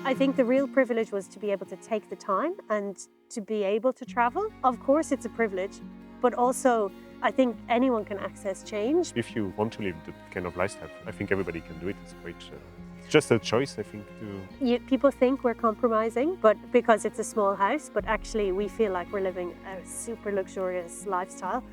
I think the real privilege was to be able to take the time and to be able to travel. Of course, it's a privilege, but also I think anyone can access change. If you want to live that kind of lifestyle, I think everybody can do it. It's great. It's just a choice, I think, to... People think we're compromising, but because it's a small house, but actually we feel like we're living a super luxurious lifestyle.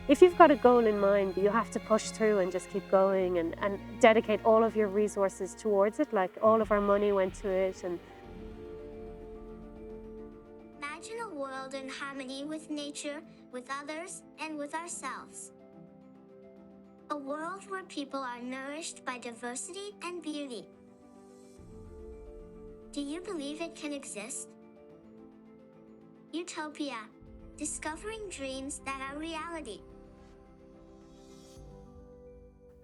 If you've got a goal in mind, you have to push through and just keep going and dedicate all of your resources towards it. Like all of our money went to it. And imagine a world in harmony with nature, with others, and with ourselves. A world where people are nourished by diversity and beauty. Do you believe it can exist? Utopia, discovering dreams that are reality.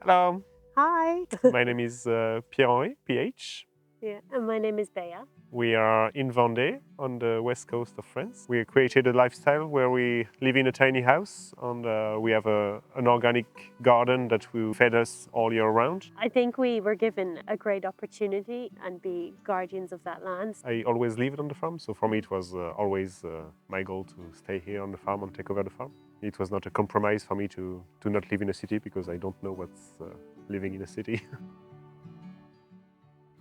Hello, hi. my name is Pierre-Henri, PH. Yeah, and my name is Bea. We are in Vendée on the west coast of France. We created a lifestyle where we live in a tiny house and we have an organic garden that will feed us all year round. I think we were given a great opportunity and be guardians of that land. I always lived on the farm, so for me it was always my goal to stay here on the farm and take over the farm. It was not a compromise for me to not live in a city because I don't know what's living in a city.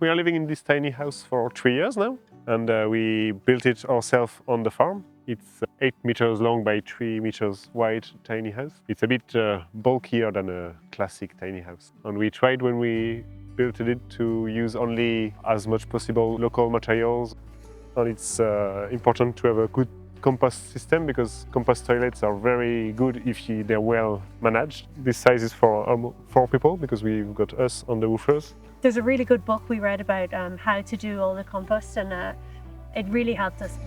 We are living in this tiny house for 3 years now, and we built it ourselves on the farm. It's 8 meters long by 3 meters wide tiny house. It's a bit bulkier than a classic tiny house. And we tried when we built it to use only as much possible local materials. And it's important to have a good compost system because compost toilets are very good if they're well managed. This size is for 4 people because we've got us on the woofers. There's a really good book we read about how to do all the compost, and it really helped us.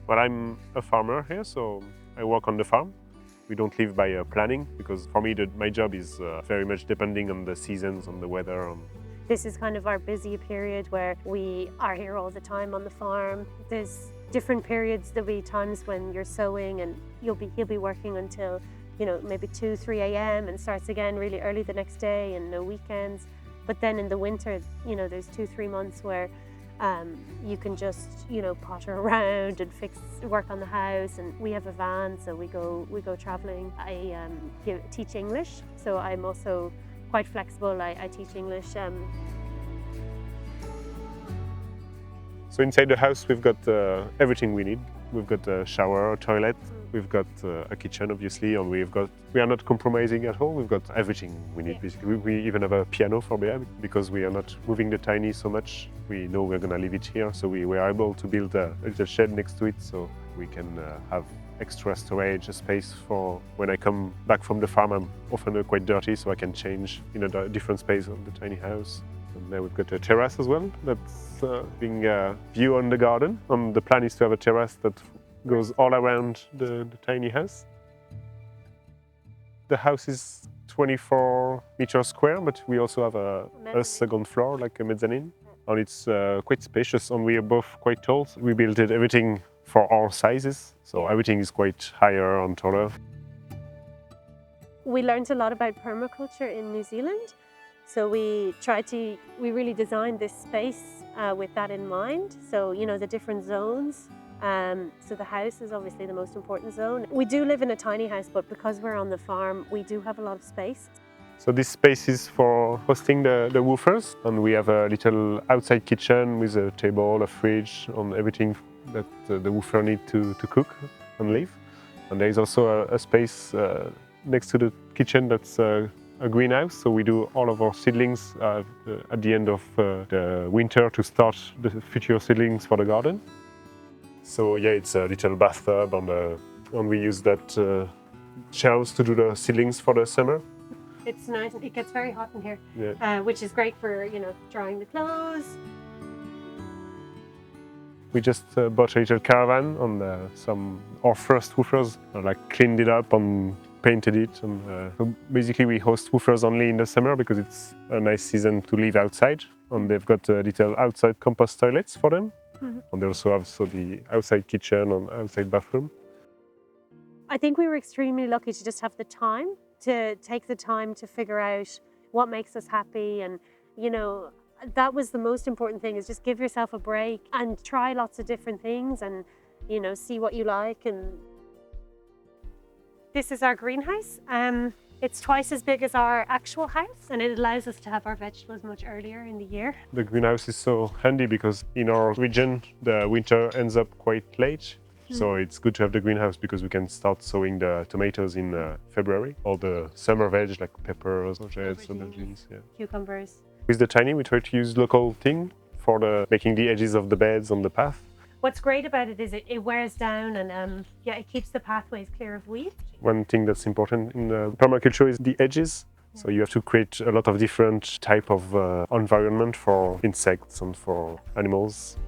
Well, I'm a farmer here, so I work on the farm. We don't live by planning because for me my job is very much depending on the seasons, on the weather. This is kind of our busy period where we are here all the time on the farm. There's different periods. There'll be times when you're sowing and he'll be working until maybe 2, 3 a.m. and starts again really early the next day and no weekends. But then in the winter, there's 2, 3 months where you can just, potter around and work on the house. And we have a van, so we go traveling. I teach English, so I'm also quite flexible. I teach English. So inside the house, we've got everything we need. We've got a shower, a toilet, we've got a kitchen, obviously, and we are not compromising at all. We've got everything we need, basically. We even have a piano for Bea because we are not moving the tiny so much. We know we're gonna leave it here, so we were able to build a little shed next to it, so we can have extra storage, a space for when I come back from the farm. I'm often quite dirty, so I can change in a different space of the tiny house. And there we've got a terrace as well, that's being a view on the garden. And the plan is to have a terrace that goes all around the tiny house. The house is 24 meters square, but we also have a second floor, like a mezzanine. And it's quite spacious, and we are both quite tall. So we built everything for our sizes, so everything is quite higher and taller. We learned a lot about permaculture in New Zealand. So we really designed this space with that in mind. So, the different zones. So the house is obviously the most important zone. We do live in a tiny house, but because we're on the farm, we do have a lot of space. So this space is for hosting the woofers, and we have a little outside kitchen with a table, a fridge, and everything that the woofer need to cook and live. And there is also a space next to the kitchen that's a greenhouse, so we do all of our seedlings at the end of the winter to start the future seedlings for the garden. So yeah, it's a little bathtub, and we use that shelves to do the seedlings for the summer. It's nice. It gets very hot in here, which is great for drying the clothes. We just bought a little caravan and our first woofers, cleaned it up and painted it. And so basically we host woofers only in the summer because it's a nice season to live outside. And they've got little outside compost toilets for them. Mm-hmm. And they also have the outside kitchen and outside bathroom. I think we were extremely lucky to just have the time to take the time to figure out what makes us happy. And, you know, that was the most important thing, is just give yourself a break and try lots of different things and, you know, see what you like. And this is our greenhouse. It's twice as big as our actual house, and it allows us to have our vegetables much earlier in the year. The greenhouse is so handy because in our region, the winter ends up quite late. So it's good to have the greenhouse because we can start sowing the tomatoes in February, or the summer veg like peppers, courgettes, aubergines, Cucumbers. With the tiny, we try to use local thing for making the edges of the beds on the path. What's great about it is it wears down, and it keeps the pathways clear of weeds. One thing that's important in permaculture is the edges. So you have to create a lot of different type of environment for insects and for animals.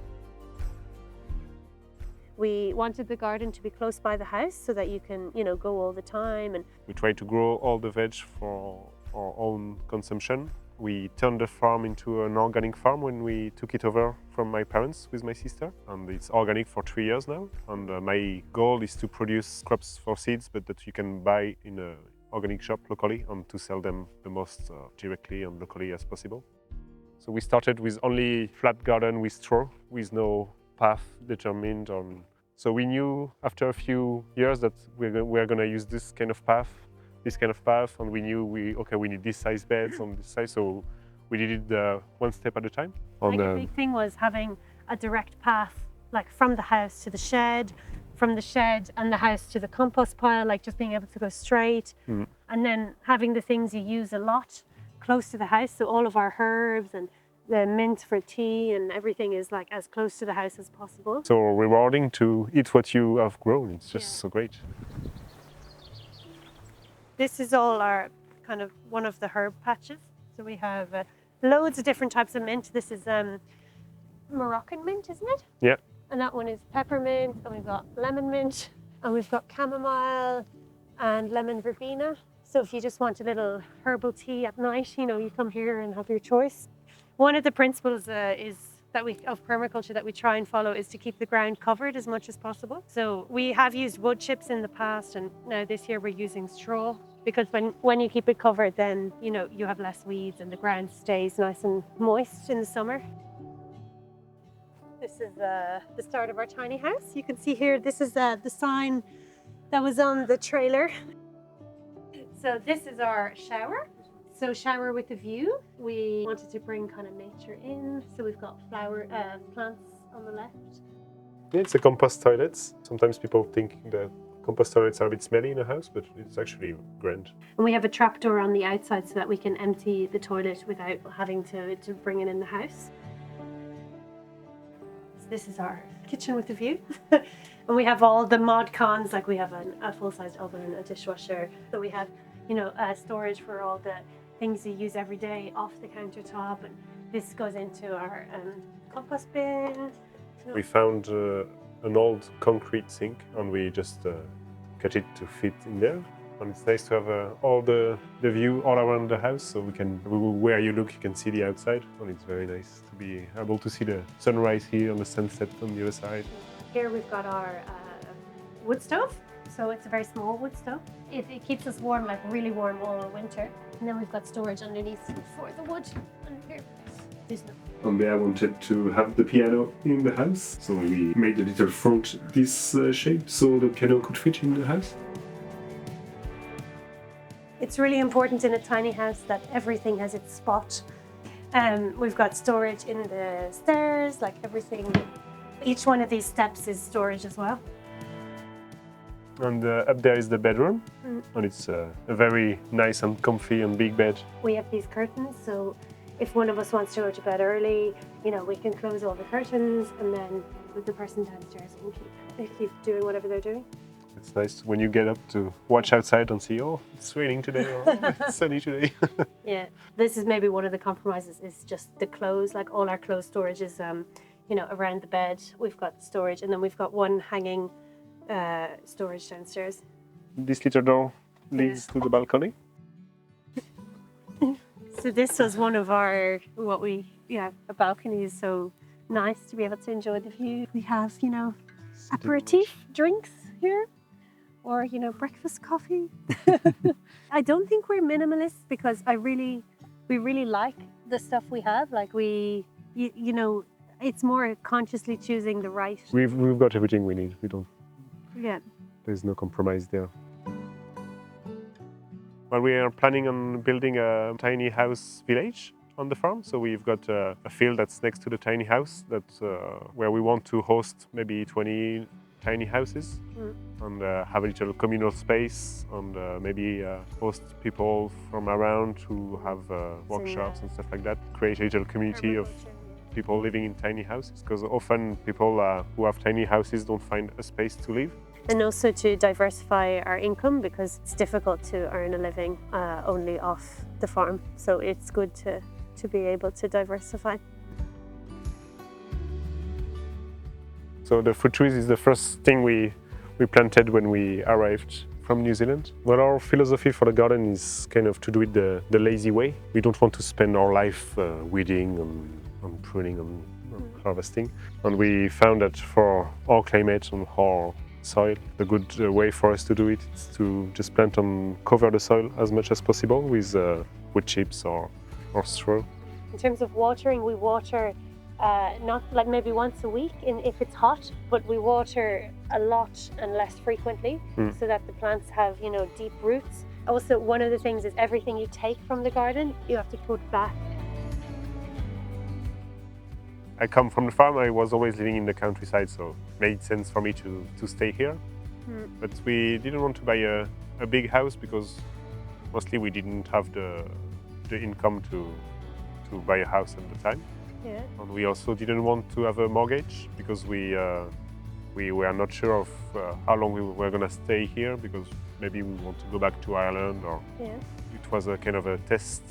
We wanted the garden to be close by the house so that you can, you know, go all the time. And we try to grow all the veg for our own consumption. We turned the farm into an organic farm when we took it over from my parents with my sister. And it's organic for 3 years now. And my goal is to produce crops for seeds, but that you can buy in an organic shop locally, and to sell them the most directly and locally as possible. So we started with only flat garden with straw, with no path determined on. So we knew after a few years that we're going to use this kind of path, and we knew we need this size beds on this size, so we did it one step at a time. Like the big thing was having a direct path, like from the house to the shed, from the shed and the house to the compost pile, like just being able to go straight. And then having the things you use a lot close to the house, so all of our herbs and the mint for tea and everything is like as close to the house as possible. So rewarding to eat what you have grown. It's just so great. This is all our kind of one of the herb patches. So we have loads of different types of mint. This is Moroccan mint, isn't it? Yeah. And that one is peppermint, and we've got lemon mint, and we've got chamomile and lemon verbena. So if you just want a little herbal tea at night, you know, you come here and have your choice. One of the principles of permaculture that we try and follow is to keep the ground covered as much as possible. So we have used wood chips in the past, and now this year we're using straw, because when you keep it covered, then, you know, you have less weeds and the ground stays nice and moist in the summer. This is the start of our tiny house. You can see here, this is the sign that was on the trailer. So this is our shower. So shower with a view. We wanted to bring kind of nature in. So we've got plants on the left. It's a compost toilet. Sometimes people think that compost toilets are a bit smelly in a house, but it's actually grand. And we have a trapdoor on the outside so that we can empty the toilet without having to bring it in the house. So this is our kitchen with a view. And we have all the mod cons, like we have a full-sized oven, a dishwasher. So we have, you know, storage for all the things you use every day off the countertop, and this goes into our compost bin. We found an old concrete sink, and we just cut it to fit in there. And it's nice to have all the view all around the house, so where you look, you can see the outside, and it's very nice to be able to see the sunrise here and the sunset on the other side. Here we've got our wood stove. So it's a very small wood stove. It keeps us warm, like really warm all winter. And then we've got storage underneath for the wood. And here, there's no. And there I wanted to have the piano in the house. So we made the little front this shape so the piano could fit in the house. It's really important in a tiny house that everything has its spot. We've got storage in the stairs, like everything. Each one of these steps is storage as well. And up there is the bedroom, and it's a very nice and comfy and big bed. We have these curtains, so if one of us wants to go to bed early, you know, we can close all the curtains, and then the person downstairs can keep doing whatever they're doing. It's nice when you get up to watch outside and see, oh, it's raining today, or it's sunny today. Yeah, this is maybe one of the compromises, is just the clothes. Like all our clothes storage is, you know, around the bed. We've got storage, and then we've got one hanging storage downstairs. This little door leads to the balcony. So this was one of our, a balcony is so nice to be able to enjoy the view. We have, you know, aperitif drinks here, or, you know, breakfast coffee. I don't think we're minimalists, because I really we really like the stuff we have. Like you know, it's more consciously choosing the right. We've got everything we need. Yeah. There's no compromise there. Well, we are planning on building a tiny house village on the farm. So we've got a field that's next to the tiny house where we want to host maybe 20 tiny houses and have a little communal space and maybe host people from around to have workshops and stuff like that. Create a little community of people living in tiny houses, because often people who have tiny houses don't find a space to live. And also to diversify our income, because it's difficult to earn a living only off the farm. So it's good to be able to diversify. So the fruit trees is the first thing we planted when we arrived from New Zealand. Well, our philosophy for the garden is kind of to do it the lazy way. We don't want to spend our life weeding and pruning and harvesting. And we found that for our climate and our soil, the good way for us to do it is to just plant and cover the soil as much as possible with wood chips or straw. In terms of watering, we water not like maybe once a week if it's hot, but we water a lot and less frequently so that the plants have, you know, deep roots. Also, one of the things is everything you take from the garden, you have to put back. I come from the farm. I was always living in the countryside, so it made sense for me to stay here. But we didn't want to buy a big house because mostly we didn't have the income to buy a house at the time. Yeah. And we also didn't want to have a mortgage because we were not sure of how long we were going to stay here, because maybe we want to go back to Ireland, or it was a kind of a test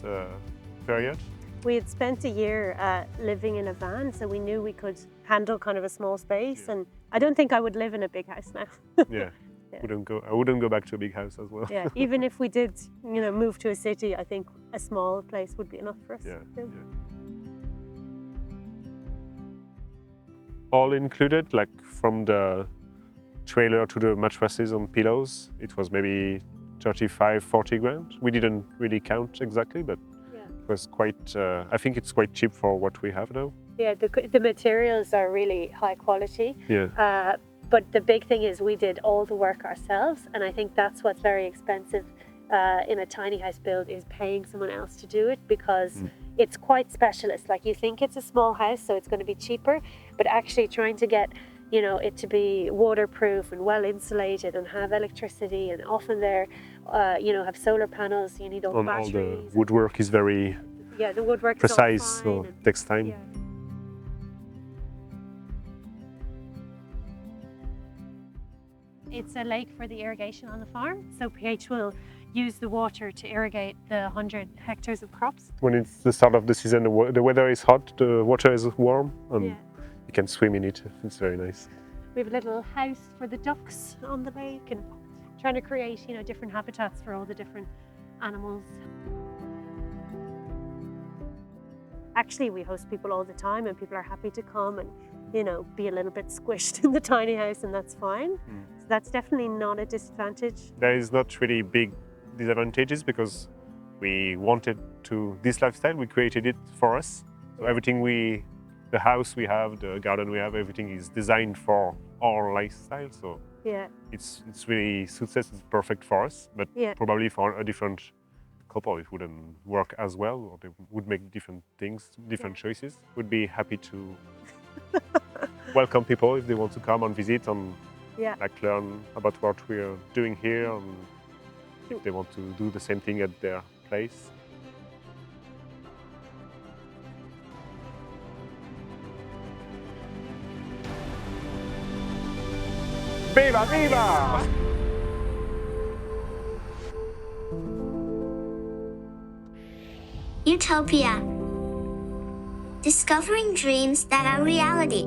period. We had spent a year living in a van, so we knew we could handle kind of a small space. And I don't think I would live in a big house now. Yeah. I wouldn't go back to a big house as well. Yeah, even if we did, you know, move to a city, I think a small place would be enough for us. Yeah. too. All included, like from the trailer to the mattresses and pillows, it was maybe 35-40 grand. We didn't really count exactly, but it was quite, I think it's quite cheap for what we have now. Yeah, the materials are really high quality. Yeah. But the big thing is we did all the work ourselves, and I think that's what's very expensive in a tiny house build, is paying someone else to do it, because it's quite specialist. Like, you think it's a small house, so it's going to be cheaper, but actually trying to get, you know, it to be waterproof and well insulated and have electricity, and often they're, you know, have solar panels. You need all batteries. All the woodwork is very the woodwork precise, is so it takes time. Yeah. It's a lake for the irrigation on the farm, so PH will use the water to irrigate the 100 hectares of crops. When it's the start of the season, the weather is hot, the water is warm, and you can swim in it. It's very nice. We have a little house for the ducks on the lake, and trying to create, you know, different habitats for all the different animals. Actually, we host people all the time, and people are happy to come and, you know, be a little bit squished in the tiny house, and that's fine. So that's definitely not a disadvantage. There is not really big disadvantages, because we wanted this lifestyle, we created it for us. So everything the house we have, the garden we have, everything is designed for our lifestyle. So it's really suits us, it's perfect for us, but probably for a different couple it wouldn't work as well, or they would make different things, different choices. Would be happy to welcome people if they want to come and visit and like learn about what we're doing here, and if they want to do the same thing at their place. Viva, viva! Utopia. Discovering dreams that are reality.